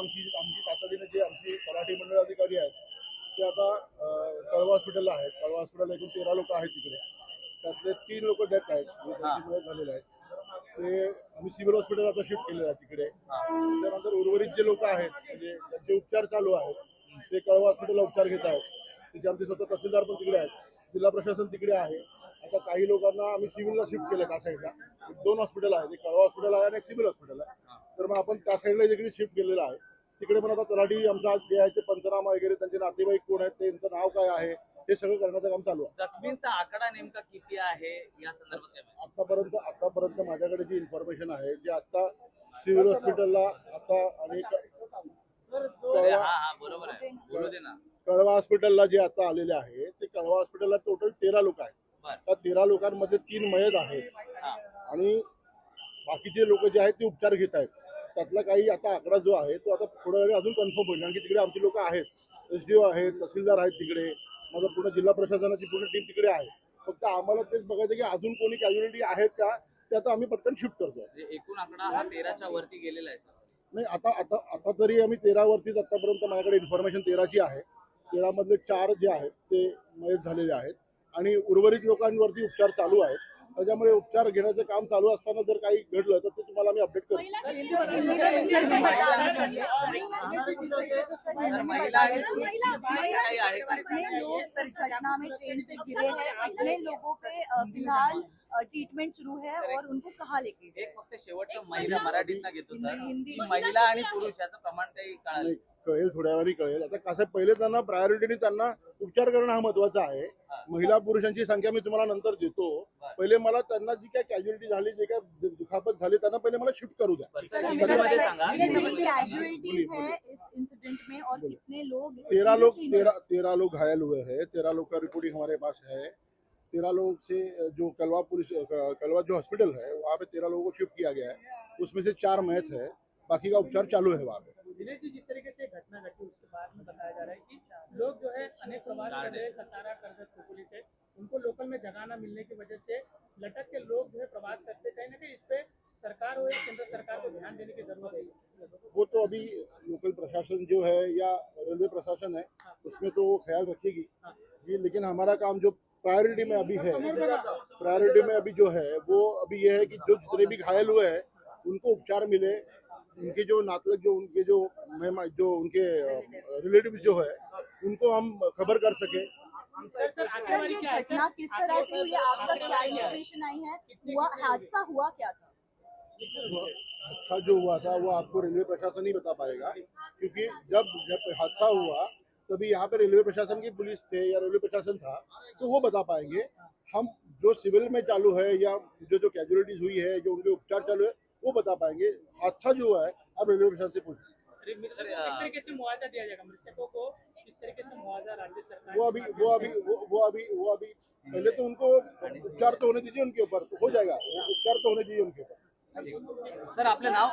आमची आमची तातडीने जे आमची तलाठी मंडळ अधिकारी आहेत ते आता कळवा हॉस्पिटलला आहेत. कळवा हॉस्पिटलला एकूण 13 लोक आहेत तिकडे. त्यातले 3 लोक डेथ आहेत, त्यांची मृत्यू झालेले आहेत. ते आम्ही सिव्हिल हॉस्पिटल आता शिफ्ट केलेलं आहे तिकडे. त्यानंतर उर्वरित जे लोक आहेत म्हणजे त्यांचे उपचार चालू आहेत ते कळवा हॉस्पिटलला उपचार घेत आहेत. त्याचे आमचे स्वतः तहसीलदार पण तिकडे आहेत, जिल्हा प्रशासन तिकडे आहे. आता काही लोकांना आम्ही सिव्हिलला शिफ्ट केलं त्या साईडला. 2 हॉस्पिटल आहेत, एक कळवा हॉस्पिटल आहे आणि एक सिव्हिल हॉस्पिटल आहे. तर मग आपण त्या साईडला देखील शिफ्ट केलेलं आहे. तिकडे पण आता तलाठी आमचा जे आहे ते पंचनामा वगैरे, त्यांचे नातेवाईक कोण आहेत, त्यांचं नाव काय आहे, हे सगळं करण्याचं काम चालू आहे. जखमींचा आकडा नेमका किती आहे या संदर्भात? आतापर्यंत माझ्याकडे जी इन्फॉर्मेशन आहे, जे आता सिव्हिल हॉस्पिटलला आता आणि बरोबर आहे, बोलू दे ना. कळवा हॉस्पिटलला जे आता आलेले आहे ते कळवा हॉस्पिटलला टोटल 13 लोक आहेत. त्या 13 लोकांमध्ये 3 मयत आहेत आणि बाकीचे लोक जे आहेत ते उपचार घेत आहेत. त्यातला काही आता आकडा जो आहे तो आता थोड्या वेळ अजून कन्फर्म होईल, कारण की तिकडे आमची लोक आहेत, SDO आहेत, तहसीलदार आहेत तिकडे, माझं पूर्ण जिल्हा प्रशासनाची पूर्ण टीम तिकडे आहे. फक्त आम्हाला तेच बघायचं की अजून कोणी कॅज्युअलिटी आहेत का, ते आता आम्ही पटकन शिफ्ट करतो. एकूण आकडा हा 13च्या वरती गेलेला आहे सर. नाही, आता तरी आम्ही 13 वरतीच आतापर्यंत माझ्याकडे इन्फॉर्मेशन 13ची आहे. 13 मधले 4 जे आहेत ते मयत झालेले आहेत आणि उर्वरित लोकांवरती उपचार चालू आहेत. त्याच्यामुळे उपचार घेण्याचं काम चालू असताना जर काही घडलं तर ते तुम्हाला मी अपडेट करू. घटना में ट्रेन से गिरे हैं, कितने लोगों पे फिलहाल ट्रीटमेंट शुरू है और उनको कहाँ लेके एक फक्त शेवटचं महिला मराठीत ना घेतो सर, महिला आणि पुरुष याचं प्रमाण काही कळालं कळेल, थोड्या वेळी कळेल. आता कसं पहिले त्यांना प्रायोरिटीने त्यांना उपचार करणं हा महत्वाचा आहे. महिला पुरुषांची संख्या मी तुम्हाला नंतर देतो. पहिले मला त्यांना जी काय कॅज्युअलिटी झाली, जे काय दुखापत झाली, त्यांना पहिले मला शिफ्ट करू द्या. कैजुअलिटी है इस इंसिडेंट में और कितने लोग 13 लोग घायल हुए हैं. 13 लोग का रिपोर्टिंग हमारे पास है. 13 लोग से जो कलवा जो हॉस्पिटल है वहाँ पे 13 लोगों को शिफ्ट किया गया है. उसमें से 4 मयत है, बाकी का उपचार चालू है वहाँ पे. दिनेश जी, जिस तरीके से घटना घटी उसके बाद में बताया जा रहा है कि लोग जो है अनेक प्रवास कर रहे हैं, कसारा करजत खोखोली से, उनको लोकल में जगह न मिलने की वजह से लटक के लोग जो है प्रवास करते. कहीं ना कहीं इस पे सरकार और केंद्र सरकार को ध्यान देने की जरूरत है. वो तो अभी लोकल प्रशासन जो है या रेलवे प्रशासन है उसमें तो वो ख्याल रखेगी जी. लेकिन हमारा काम जो प्रायोरिटी में अभी जो है वो अभी ये है कि जो जितने भी घायल हुए हैं उनको उपचार मिले. उनके जो नातलग जो उनके रिलेटिव्स जो है उनको हम खबर कर सके. सर, ये घटना किस तरह से हुई, आप तक क्या इन्फॉर्मेशन आई है, हादसा हुआ क्या था? हादसा जो हुआ था वो आपको रेलवे प्रशासन ही बता पाएगा, क्योंकि जब हादसा हुआ तभी यहाँ पे रेलवे प्रशासन की पुलिस थे या रेलवे प्रशासन था, तो वो बता पाएंगे. हम जो सिविल में चालू है या जो कैजुअलिटीज हुई है, जो उनके उपचार चालू है, वो बता पाएंगे. हादसा जो हुआ है अब रेलवे प्रशासन से पूछिए. किस तरीके से मुआवजा दिया जाएगा मृतकों को, किस तरीके से मुआवजा राज्य सरकार? वो अभी पहले तो उनको उपचार तो होने दीजिए, उनके ऊपर हो जाएगा. उपचार तो होने दीजिए उनके ऊपर. सर आपलं नाव